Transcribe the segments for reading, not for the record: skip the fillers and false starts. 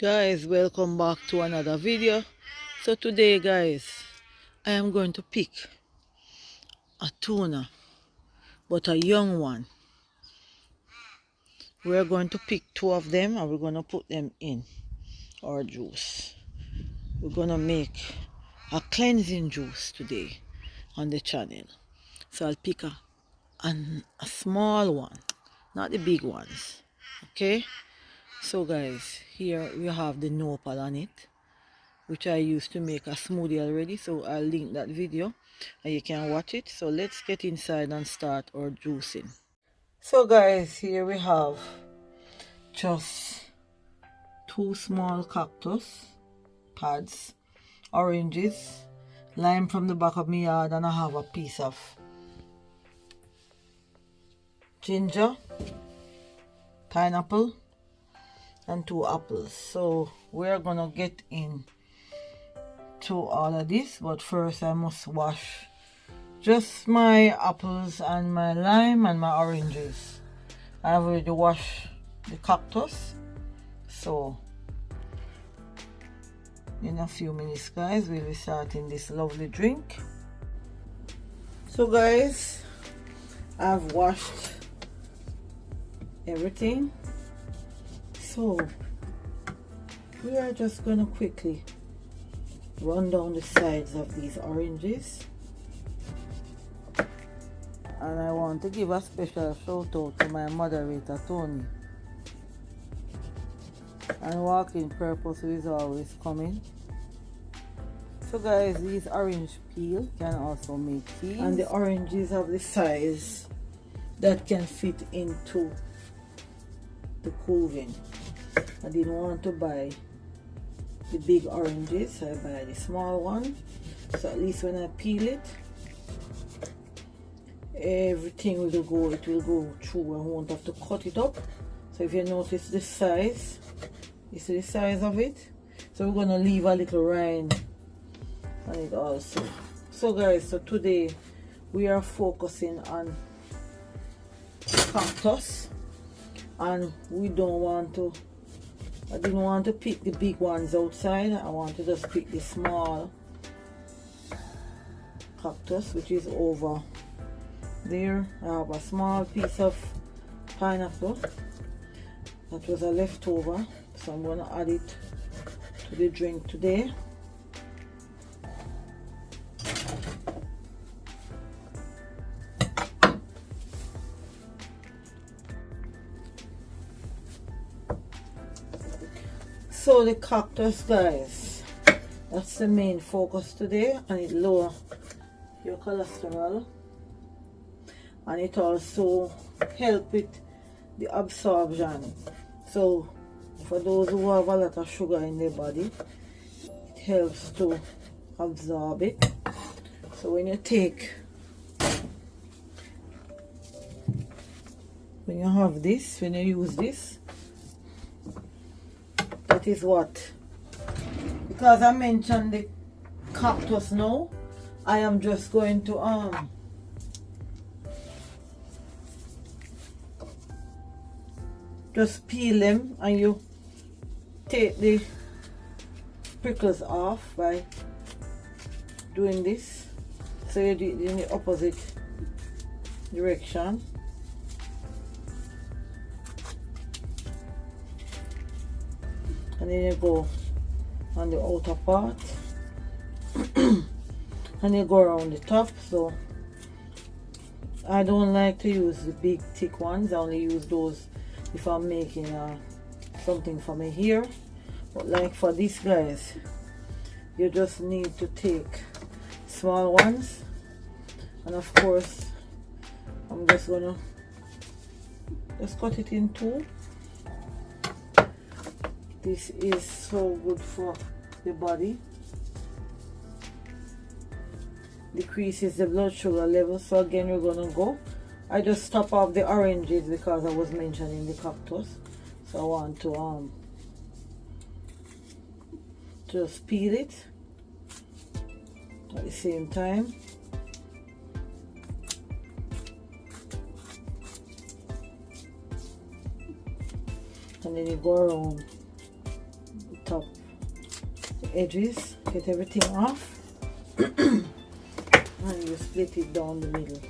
Guys, welcome back to another video. So today guys, I am going to pick a tuna, but a young one. We're going to pick two of them and we're going to put them in our juice. We're going to make a cleansing juice today on the channel. So I'll pick a small one, not the big ones. Okay, so guys, here we have the nopal on it, which I used to make a smoothie already, so I'll link that video and you can watch it. So let's get inside and start our juicing. So guys, here we have just two small cactus pads, oranges, lime from the back of my yard, and I have a piece of ginger, pineapple, and two apples. So we're gonna get in to all of this, but first I must wash just my apples and my lime and my oranges. I've already washed the cactus, so in a few minutes guys we'll be starting this lovely drink. So guys, I've washed everything, so we are just gonna quickly run down the sides of these oranges. And I want to give a special shout out to my moderator Tony, and Walking Purpose, who is always coming. So guys, these orange peel can also make tea, and the oranges have the size that can fit into the cooling. I didn't want to buy the big oranges, so I buy the small one, so at least when I peel it, everything will go, it will go through. I won't have to cut it up. So if you notice the size, you see the size of it, so we're gonna leave a little rind on it also. So guys, so today we are focusing on cactus, and we don't want to, I didn't want to pick the big ones outside. I want to just pick the small cactus, which is over there. I have a small piece of pineapple that was a leftover, so I'm going to add it to the drink today. So the cactus guys, that's the main focus today, and it lower your cholesterol, and it also help with the absorption. So for those who have a lot of sugar in their body, it helps to absorb it. So when you have this, when you use this, that is what, because I mentioned the cactus now, I am just going to just peel them, and you take the prickles off by doing this. So you do it in the opposite direction. And then you go on the outer part and you go around the top. So I don't like to use the big thick ones. I only use those if I'm making something for my hair. But like for these guys, you just need to take small ones, and of course I'm just gonna just cut it in two. This is so good for the body, decreases the blood sugar level. So again, we're gonna go, I just top off the oranges because I was mentioning the cactus, so I want to just peel it at the same time. And then you go around the edges, get everything off, and you split it down the middle.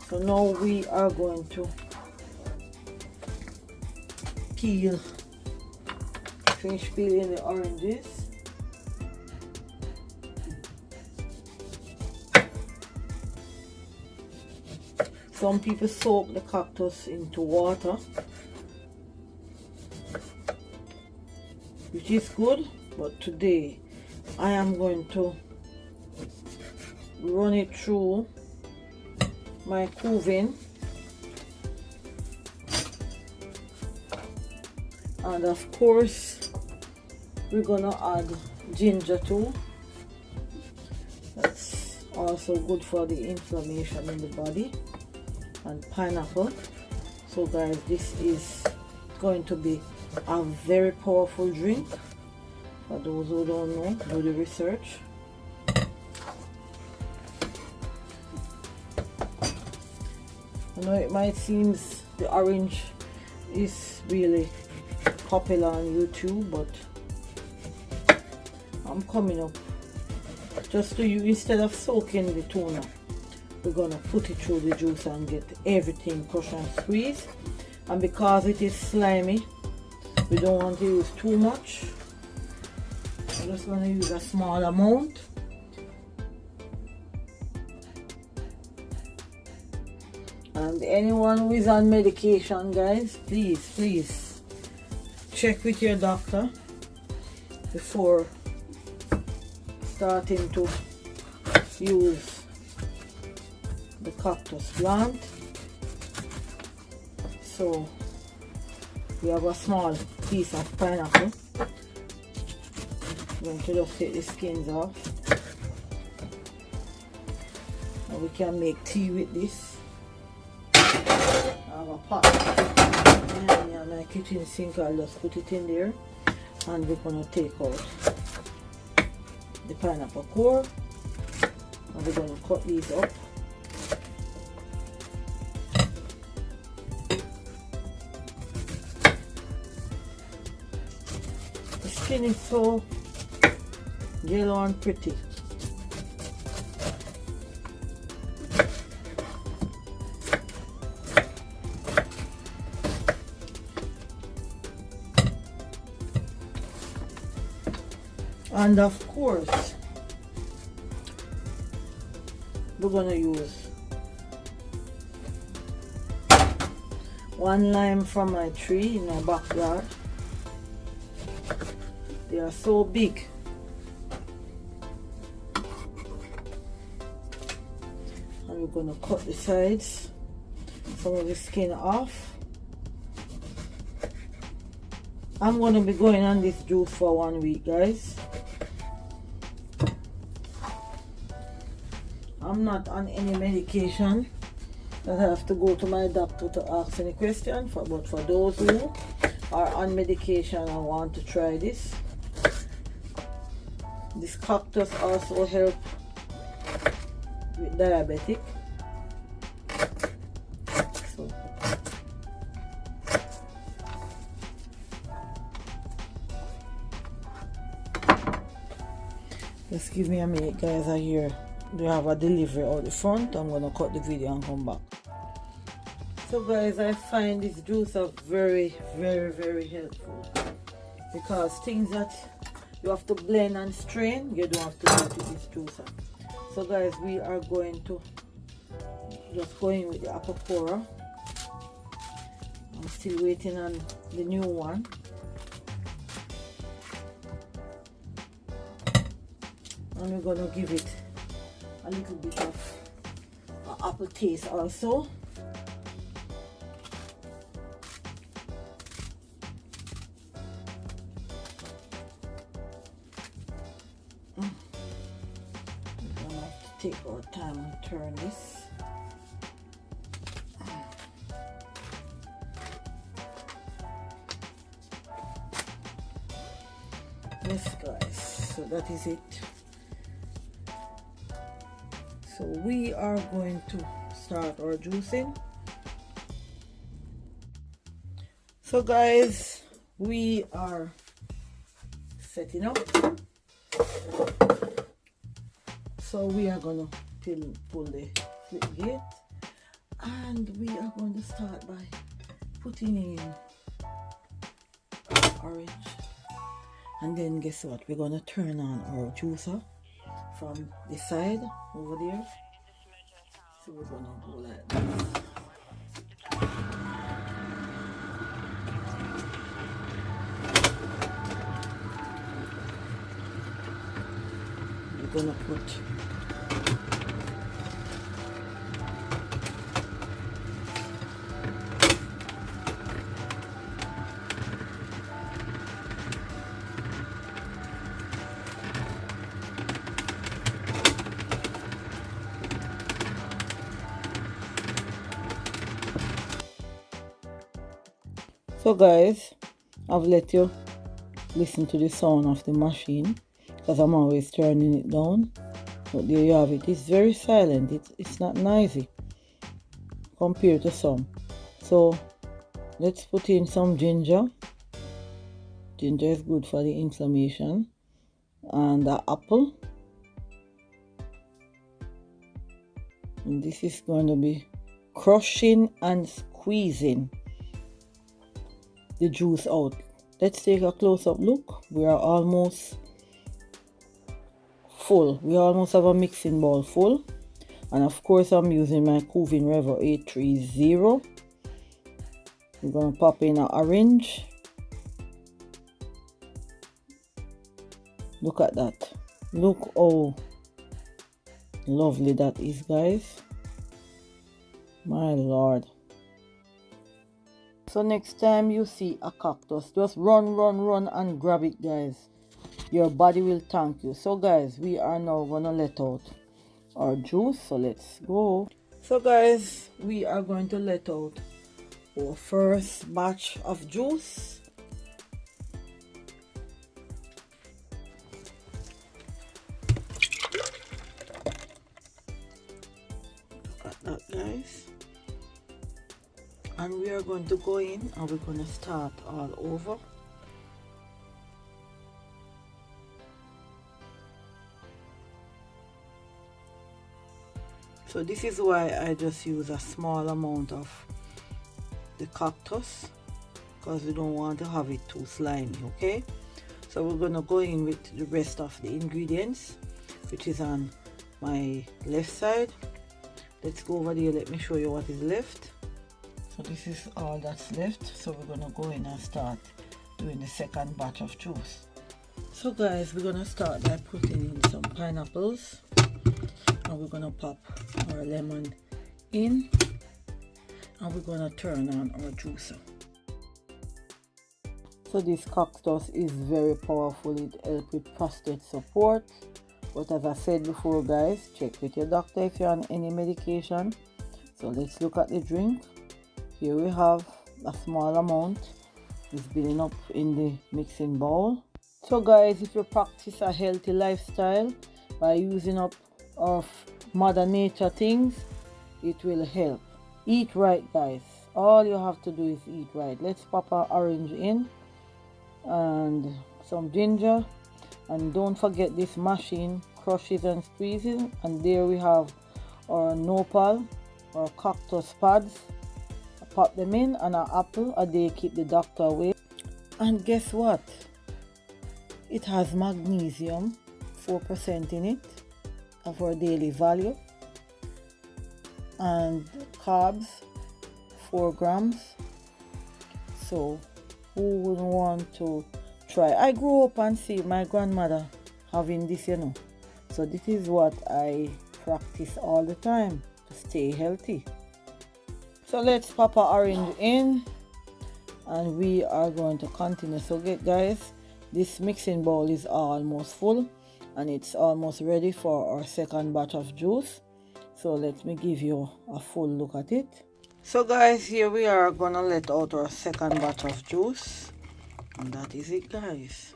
So now we are going to finish peeling the oranges. Some people soak the cactus into water, which is good, but today I am going to run it through my oven, and of course we're gonna add ginger too. That's also good for the inflammation in the body, and pineapple. So guys, this is going to be a very powerful drink. For those who don't know, do the research. I know it might seem the orange is really popular on YouTube, but I'm coming up just to you. Instead of soaking the tuna, we're gonna put it through the juice and get everything crushed and squeezed. And because it is slimy, we don't want to use too much. I'm just gonna use a small amount. And anyone who is on medication, guys, please check with your doctor before starting to use the cactus plant. So we have a small piece of pineapple. I'm going to just take the skins off, and we can make tea with this. I have a pot and my kitchen sink. I'll just put it in there, and we're going to take out the pineapple core, and we're going to cut these up. The skin is so yellow and pretty. And of course, we're going to use one lime from my tree in my backyard. They are so big. And we're going to cut the sides, some of the skin off. I'm going to be going on this juice for 1 week, guys. I'm not on any medication that I have to go to my doctor to ask any question for, but for those who are on medication and want to try this cactus also help with diabetic. So just give me a minute, guys. I hear they have a delivery out the front. I'm gonna cut the video and come back. So guys, I find this juice are very helpful, because things that you have to blend and strain, you don't have to do it with this juicer. So guys, we are going to just go in with the apple corer. I'm still waiting on the new one. And we're gonna give it a little bit of apple taste also. We're gonna have to take our time and turn this. Yes guys, so that is it. So we are going to start our juicing. So guys, we are setting up. So we are gonna pull the flip gate, and we are going to start by putting in orange, and then guess what, we're gonna turn on our juicer from the side over there. So we're gonna go like this. We're gonna put So guys, I've let you listen to the sound of the machine because I'm always turning it down. But there you have it. It's very silent. It's not noisy compared to some. So let's put in some ginger. Ginger is good for the inflammation. And the apple. And this is going to be crushing and squeezing the juice out. Let's take a close-up look. We are almost full. We almost have a mixing bowl full. And of course I'm using my Cuvin Revo 830. We're going to pop in an orange. Look at that. Look how lovely that is, guys. My lord. So next time you see a cactus, just run and grab it, guys. Your body will thank you. So guys, we are now gonna let out our juice. So let's go. So guys, we are going to let out our first batch of juice. Look at that, guys. And we are going to go in and we're going to start all over. So this is why I just use a small amount of the cactus, because we don't want to have it too slimy, okay? So we're going to go in with the rest of the ingredients, which is on my left side. Let's go over there. Let me show you what is left. So this is all that's left. So we're gonna go in and start doing the second batch of juice. So guys, we're gonna start by putting in some pineapples, and we're gonna pop our lemon in, and we're gonna turn on our juicer. So this cactus is very powerful. It helps with prostate support, but as I said before, guys, check with your doctor if you're on any medication. So let's look at the drink. Here we have a small amount. It's building up in the mixing bowl. So guys, if you practice a healthy lifestyle by using up of Mother Nature things, it will help. Eat right, guys. All you have to do is eat right. Let's pop our orange in and some ginger, and don't forget this machine crushes and squeezes. And there we have our nopal or cactus pads. Pop them in, and an apple a day keep the doctor away. And guess what? It has magnesium, 4% in it of our daily value, and carbs, 4 grams. So who wouldn't want to try? I grew up and see my grandmother having this, you know. So this is what I practice all the time to stay healthy. So let's pop our orange in, and we are going to continue. So guys, this mixing bowl is almost full, and it's almost ready for our second batch of juice. So let me give you a full look at it. So guys, here we are gonna let out our second batch of juice, and that is it, guys.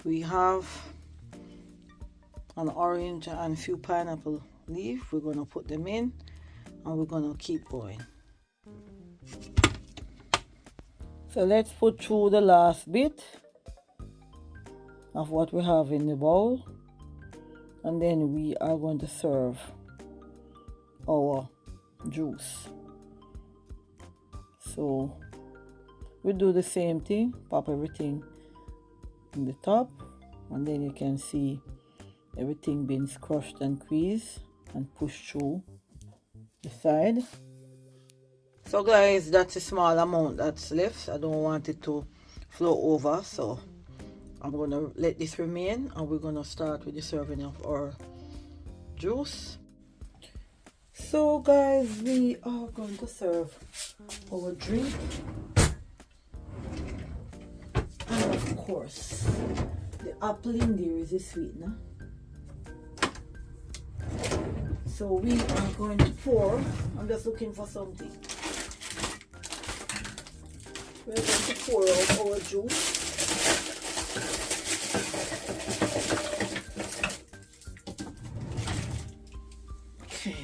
We have an orange and a few pineapple leaf. We're gonna put them in, and we're gonna keep going. So let's put through the last bit of what we have in the bowl, and then we are going to serve our juice. So we do the same thing, pop everything in the top, and then you can see everything being crushed and squeezed and pushed through the side. So guys, that's a small amount that's left. I don't want it to flow over, so I'm going to let this remain, and we're going to start with the serving of our juice. So guys, we are going to serve our drink, and of course the apple in there is a sweetener. So we are going to pour. I'm just looking for something. We're going to pour out our juice. Okay,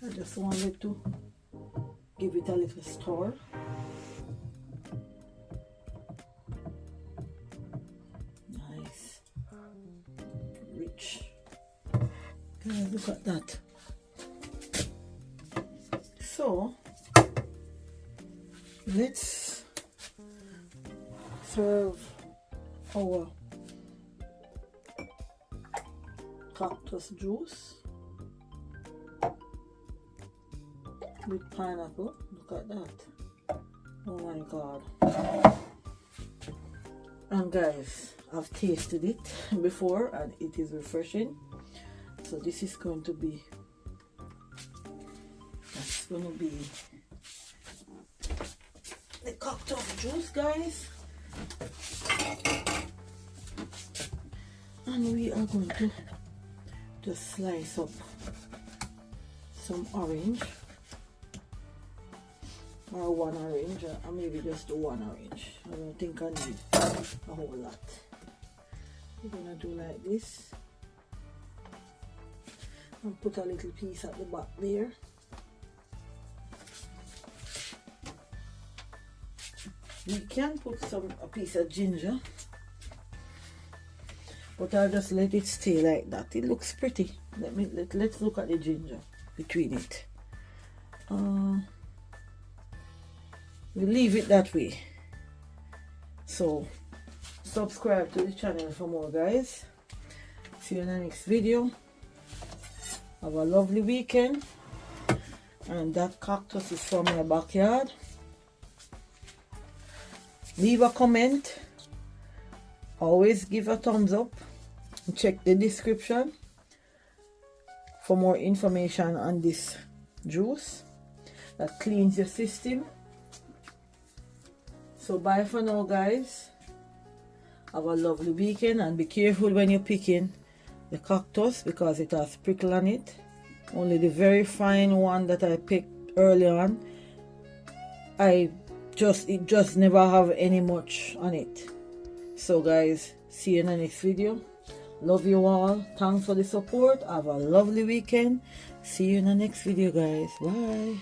I just wanted to give it a little stir. Nice, rich. Guys, look at that. So let's serve our cactus juice with pineapple. Look at that. Oh my god. And guys, I've tasted it before and it is refreshing. So this is going to be, that's going to be the cactus juice, guys. And we are going to just slice up some orange, or one orange, or maybe just one orange. I don't think I need a whole lot. We're gonna do like this and put a little piece at the back there. We can put a piece of ginger, but I'll just let it stay like that. It looks pretty. Let's look at the ginger between it. We leave it that way. So subscribe to the channel for more, guys. See you in the next video. Have a lovely weekend. And that cactus is from my backyard. Leave a comment. Always give a thumbs up. Check the description for more information on this juice that cleans your system. So bye for now, guys. Have a lovely weekend, and be careful when you're picking the cactus because it has prickle on it. Only the very fine one that I picked early on, it just never have any much on it. So guys, see you in the next video. Love you all. Thanks for the support. Have a lovely weekend. See you in the next video, guys. Bye.